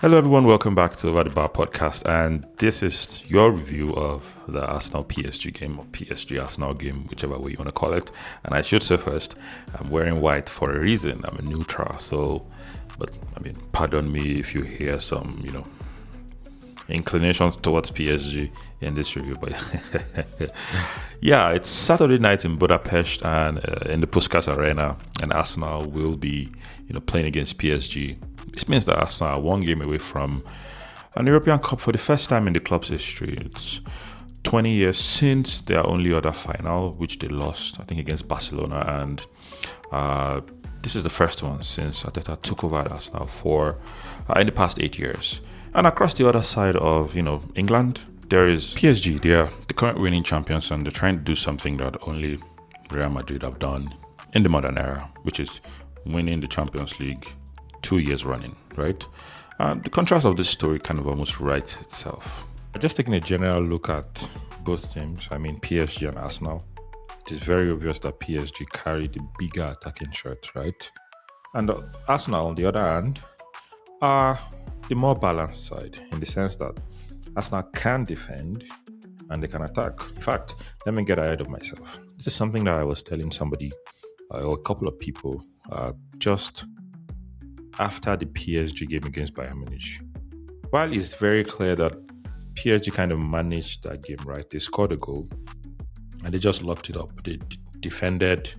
Hello, everyone. Welcome back to Over the Bar podcast. And this is your review of the Arsenal PSG game or PSG Arsenal game, whichever way you want to call it. And I should say first, I'm wearing white for a reason. I'm a neutral. Pardon me if you hear some, inclinations towards PSG in this review. But yeah, it's Saturday night in Budapest and in the Puskas Arena, and Arsenal will be, playing against PSG. This means that Arsenal are one game away from an European Cup for the first time in the club's history. It's 20 years since their only other final, which they lost, I think, against Barcelona, and this is the first one since Arteta took over at Arsenal for in the past 8 years. And across the other side of, England, there is PSG. They are the current reigning champions, and they're trying to do something that only Real Madrid have done in the modern era, which is winning the Champions League 2 years running, right? And the contrast of this story kind of almost writes itself. Just taking a general look at both teams, PSG and Arsenal, it is very obvious that PSG carry the bigger attacking shirt, right? And Arsenal, on the other hand, are the more balanced side in the sense that Arsenal can defend and they can attack. In fact, let me get ahead of myself. This is something that I was telling somebody or a couple of people just after the PSG game against Bayern Munich. While it's very clear that PSG kind of managed that game, right? They scored a goal and they just locked it up. They defended,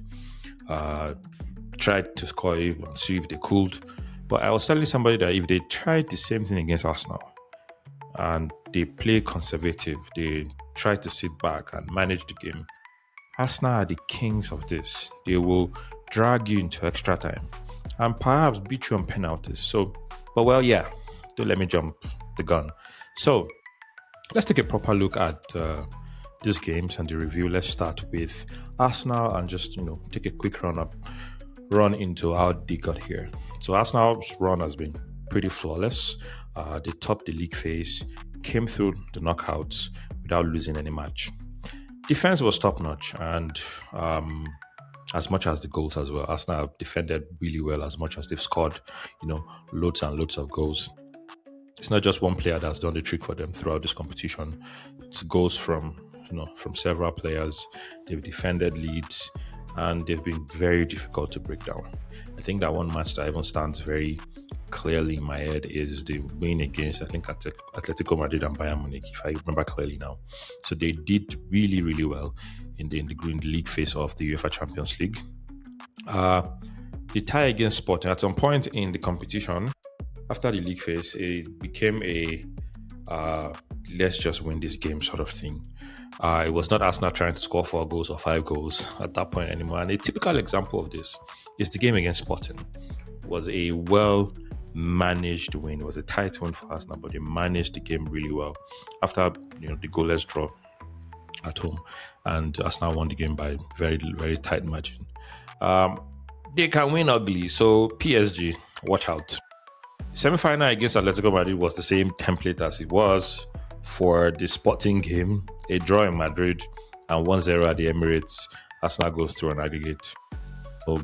tried to score it and see if they could. But I was telling somebody that if they tried the same thing against Arsenal and they play conservative, they try to sit back and manage the game, Arsenal are the kings of this. They will drag you into extra time and perhaps beat you on penalties. Don't let me jump the gun. So let's take a proper look at these games and the review. Let's start with Arsenal and just, take a quick run into how they got here. So Arsenal's run has been pretty flawless. They topped the league phase, came through the knockouts without losing any match. Defense was top-notch, and as much as the goals as well, Arsenal have defended really well as much as they've scored, loads and loads of goals. It's not just one player that's done the trick for them throughout this competition. It's goals from several players. They've defended leads, and they've been very difficult to break down. I think that one match that even stands very clearly in my head is the win against, I think, Atletico Madrid and Bayern Munich, if I remember clearly now. So they did really, really well in the green league phase of the Uefa Champions League. The tie against Sporting, at some point in the competition, after the league phase, it became a let's just win this game sort of thing. It was not Arsenal trying to score 4 goals or 5 goals at that point anymore. And a typical example of this is the game against Sporting. It was a well-managed win. It was a tight win for Arsenal, but they managed the game really well after the goalless draw at home. And Arsenal won the game by very, very tight margin. They can win ugly, so PSG, watch out. Semi-final against Atletico Madrid was the same template as it was for the Sporting game, a draw in Madrid and 1-0 at the Emirates. Arsenal goes through an aggregate. So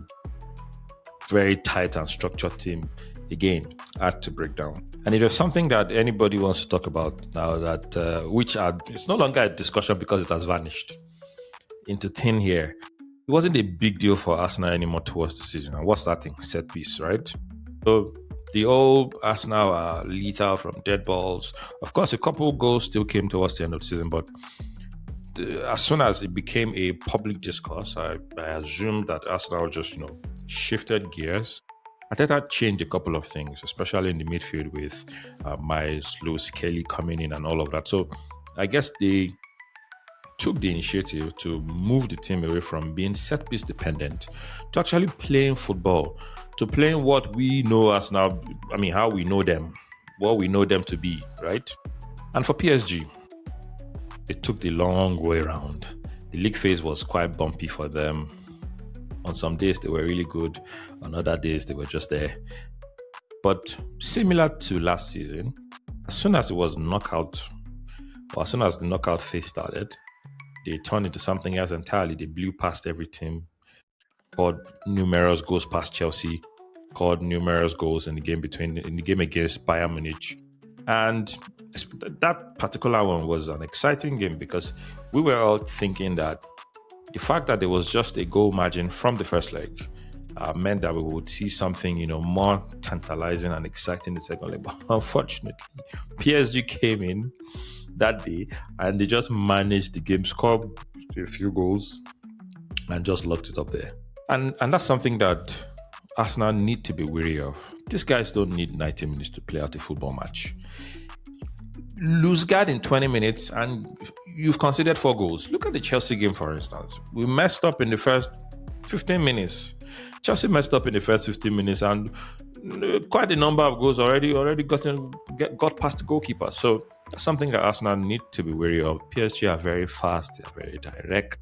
very tight and structured team. Again, hard to break down. And it was something that anybody wants to talk about now that it's no longer a discussion because it has vanished into thin air. It wasn't a big deal for Arsenal anymore towards the season. And what's that thing? Set piece, right? So the old Arsenal are lethal from dead balls. Of course, a couple goals still came towards the end of the season, but as soon as it became a public discourse, I assumed that Arsenal just, shifted gears. Arteta changed a couple of things, especially in the midfield with Miles, Lewis, Kelly coming in and all of that. So I guess they took the initiative to move the team away from being set-piece dependent to actually playing football, to playing what we know as now, how we know them, what we know them to be, right? And for PSG, it took the long way around. The league phase was quite bumpy for them. On some days, they were really good. On other days, they were just there. But similar to last season, as soon as it was knockout, or as soon as the knockout phase started, they turned into something else entirely. They blew past every team, scored numerous goals past Chelsea, scored numerous goals in the game against Bayern Munich, and that particular one was an exciting game because we were all thinking that the fact that there was just a goal margin from the first leg meant that we would see something, more tantalizing and exciting in the second leg. But unfortunately, PSG came in that day and they just managed the game, scored a few goals, and just locked it up there. And that's something that Arsenal need to be wary of. These guys don't need 90 minutes to play out a football match. Lose guard in 20 minutes and you've considered 4 goals. Look at the Chelsea game, for instance. We messed up in the first 15 minutes. Chelsea messed up in the first 15 minutes and quite a number of goals already got past the goalkeeper. So that's something that Arsenal need to be wary of. PSG are very fast, they're very direct,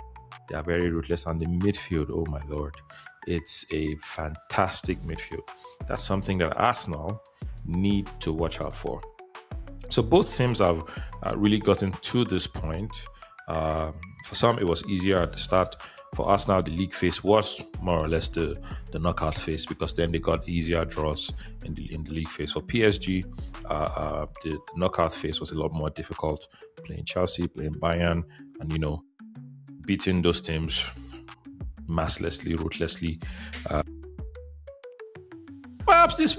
they are very ruthless, and the midfield, oh my lord, it's a fantastic midfield. That's something that Arsenal need to watch out for. So both teams have really gotten to this point. For some, it was easier at the start. For Arsenal, the league phase was more or less the knockout phase because then they got easier draws in the league phase. For PSG, the knockout phase was a lot more difficult. Playing Chelsea, playing Bayern, and beating those teams mercilessly, ruthlessly. Perhaps this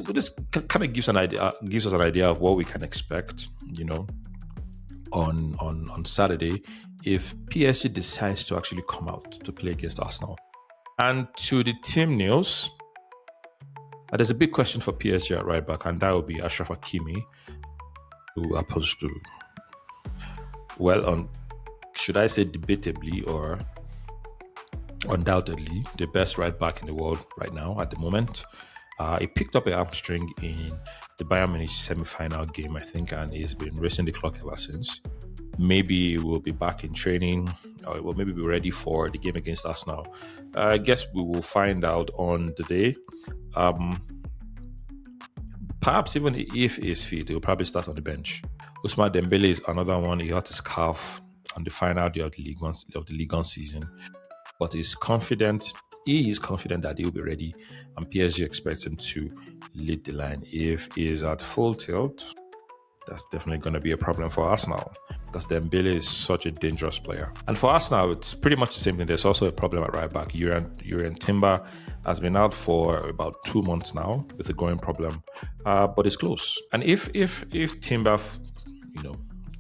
kind of gives us an idea of what we can expect, on Saturday if PSG decides to actually come out to play against Arsenal. And to the team news, there's a big question for PSG at right back, and that will be Achraf Hakimi, who opposed to, should I say debatably or undoubtedly the best right back in the world right now at the moment. He picked up a hamstring in the Bayern Munich semi-final game, I think, and he's been racing the clock ever since. Maybe he will be back in training, or will maybe be ready for the game against Arsenal. I guess we will find out on the day. Perhaps even if he's fit, he'll probably start on the bench. Ousmane Dembele is another one. He had his calf on the final day of the Ligue 1 season, but he is confident that he'll be ready, and PSG expects him to lead the line. If he is at full tilt, that's definitely going to be a problem for Arsenal because Dembele is such a dangerous player. And for Arsenal, it's pretty much the same thing. There's also a problem at right back. Jurrien Timber has been out for about 2 months now with a groin problem, but it's close. And if Timber,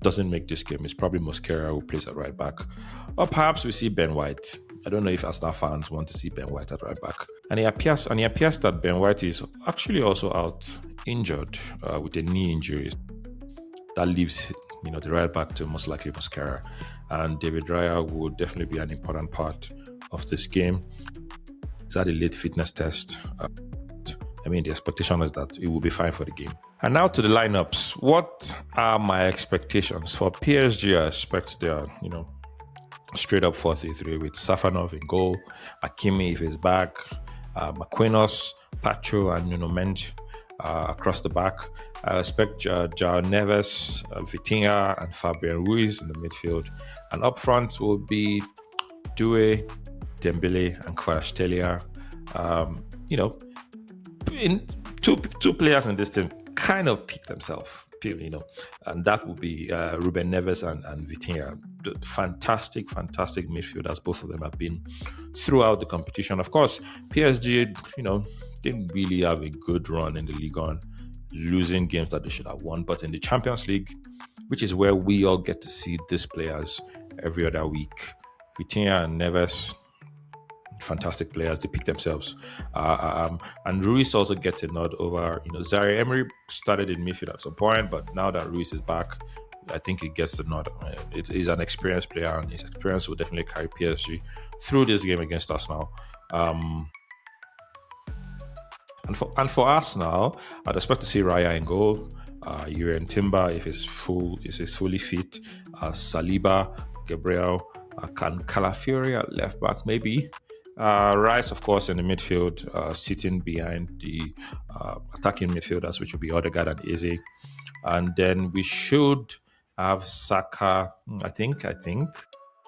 doesn't make this game, it's probably Mosquera who plays at right back, or perhaps we see Ben White. I don't know if Arsenal fans want to see Ben White at right back. And it appears that Ben White is actually also out injured with a knee injury. That leaves the right back to most likely Mosquera. And David Raya will definitely be an important part of this game. He's had a late fitness test. The expectation is that he will be fine for the game. And now to the lineups. What are my expectations? For PSG, I expect their, straight up 4-3-3 with Safanov in goal, Hakimi if he's back, Marquinhos, Pacho, and Nuno Mendes across the back. I expect João Neves, Vitinha, and Fabian Ruiz in the midfield. And up front will be Doué, Dembele, and Kvaratskhelia. In two players in this team kind of pick themselves, and that would be Ruben Neves and Vitinha. Fantastic midfielders. Both of them have been throughout the competition. Of course, PSG, didn't really have a good run in the Ligue 1, losing games that they should have won. But in the Champions League, which is where we all get to see these players every other week, Vitinha and Neves, fantastic players. They pick themselves. And Ruiz also gets a nod over, Zaire Emery started in midfield at some point, but now that Ruiz is back, I think he gets the nod. He's an experienced player, and his experience will definitely carry PSG through this game against Arsenal. And for Arsenal, I'd expect to see Raya in goal, Jurrien Timber if he's fully fit, Saliba, Gabriel, Calafiori at left back maybe. Rice, of course, in the midfield, sitting behind the attacking midfielders, which will be Odegaard and Eze. And then we should have Saka, I think,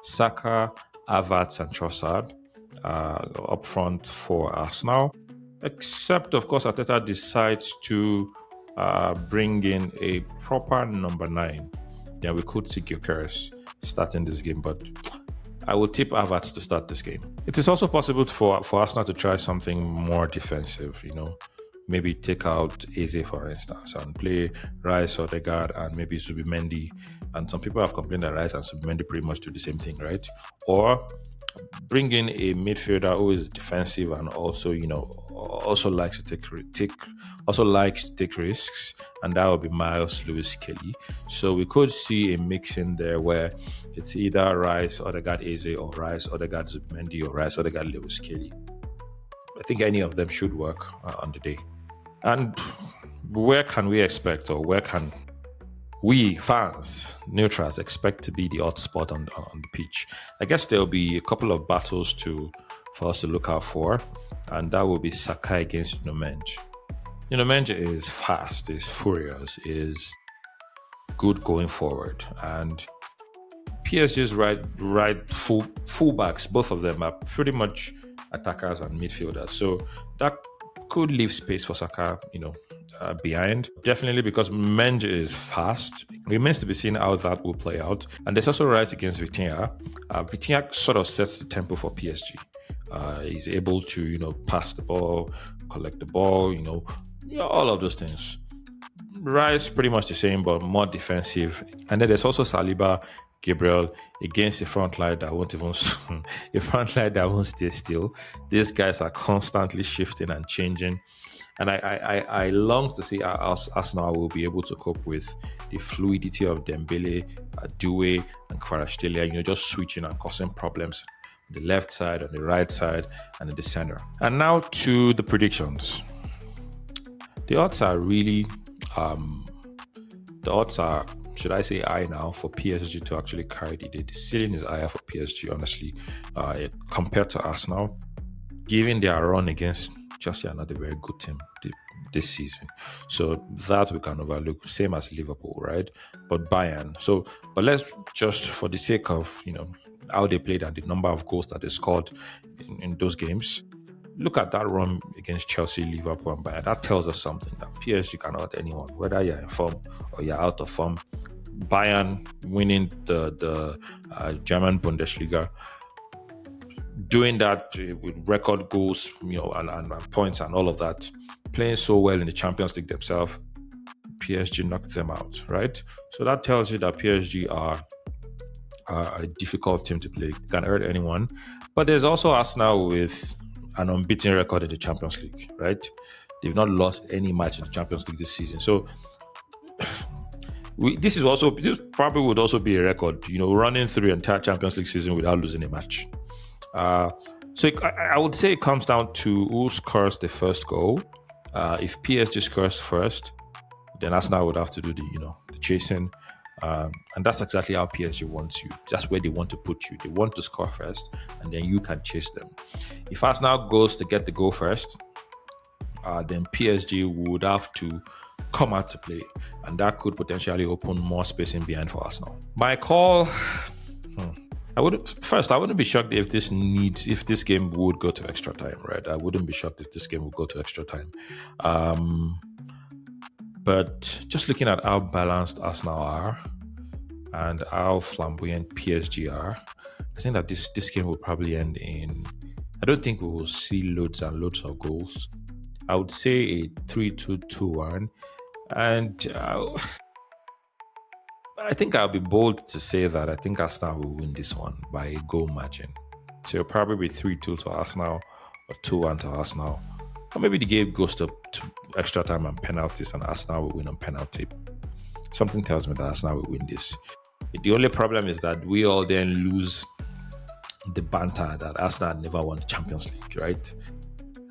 Saka, Havertz, and Trossard up front for Arsenal. except of course Arteta decides to bring in a proper number 9. Then we could see Gyökeres starting this game, but I would tip Havertz to start this game. It is also possible for Arsenal to try something more defensive, maybe take out Eze, for instance, and play Rice, Odegaard, and maybe Zubimendi. And some people have complained that Rice and Zubimendi pretty much do the same thing, right? Or bring in a midfielder who is defensive and also, also likes to take risks, and that would be Miles Lewis Kelly. So we could see a mix in there where it's either Rice, Odegaard, Eze, or Rice, Odegaard, Zubimendi, or Rice, Odegaard, Lewis Kelly. I think any of them should work on the day. And where can we expect, or where can we fans, neutrals, expect to be the hot spot on the pitch? I guess there'll be a couple of battles for us to look out for, and that will be Saka against Numenj. Numenj is fast, is furious, is good going forward, and PSG's right fullbacks, both of them are pretty much attackers and midfielders, so that could leave space for Saka, behind. Definitely, because Menj is fast. It remains to be seen how that will play out. And there's also Rice against Vitinha. Vitinha sort of sets the tempo for PSG. He's able to, pass the ball, collect the ball, all of those things. Rice pretty much the same, but more defensive. And then there's also Saliba, Gabriel against a front line that won't stay still. These guys are constantly shifting and changing, and I long to see how Arsenal will be able to cope with the fluidity of Dembele, Doué, and Kvaratskhelia. Just switching and causing problems on the left side, on the right side, and in the center. And now to the predictions. The odds are really should I say high now for PSG to actually carry the day. The ceiling is higher for PSG, honestly, compared to Arsenal, given their run against Chelsea, another very good team this season. So that we can overlook, same as Liverpool, right? But Bayern. But let's just, for the sake of, how they played and the number of goals that they scored in those games, look at that run against Chelsea, Liverpool, and Bayern. That tells us something, that PSG cannot hurt anyone, whether you're in form or you're out of form. Bayern winning the German Bundesliga, doing that with record goals, and points and all of that, playing so well in the Champions League themselves, PSG knocked them out, right? So that tells you that PSG are a difficult team to play, can hurt anyone. But there's also Arsenal with an unbeaten record in the Champions League, right? They've not lost any match in the Champions League this season. So this probably would also be a record, running through the entire Champions League season without losing a match. So I would say it comes down to who scores the first goal. If PSG scores first, then Arsenal would have to do the chasing. And that's exactly how PSG wants you. That's where they want to put you. They want to score first, and then you can chase them. If Arsenal goes to get the goal first, then PSG would have to come out to play, and that could potentially open more space in behind for Arsenal. My call, I wouldn't be shocked if this game would go to extra time, right? I wouldn't be shocked if this game would go to extra time. But just looking at how balanced Arsenal are and how flamboyant PSG are, I think that this game will probably end in, I don't think we will see loads and loads of goals. I would say a 3-2-2-1. And I think I'll be bold to say that I think Arsenal will win this one by a goal margin. So it'll probably be 3-2 to Arsenal or 2-1 to Arsenal. Or maybe the game goes to extra time and penalties and Arsenal will win on penalty. Something tells me that Arsenal will win this. The only problem is that we all then lose the banter that Arsenal never won the Champions League, right?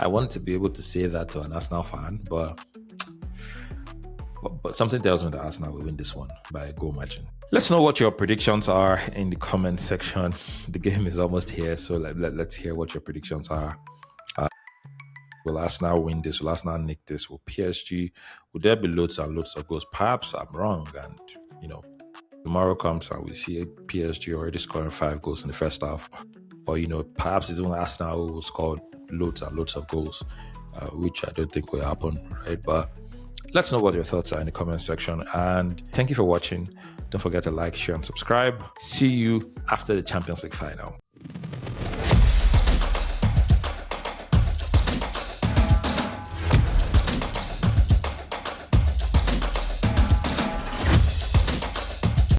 I want to be able to say that to an Arsenal fan, but something tells me that Arsenal will win this one by a goal margin. Let's know what your predictions are in the comment section. The game is almost here, so let's hear what your predictions are. Will Arsenal win this? Will Arsenal nick this? Will PSG? Will there be loads and loads of goals? Perhaps I'm wrong, and tomorrow comes and we see PSG already scoring 5 goals in the first half, or perhaps it's even Arsenal who will score loads and loads of goals. which I don't think will happen, right? But let's know what your thoughts are in the comment section. And thank you for watching. Don't forget to like, share, and subscribe. See you after the Champions League final.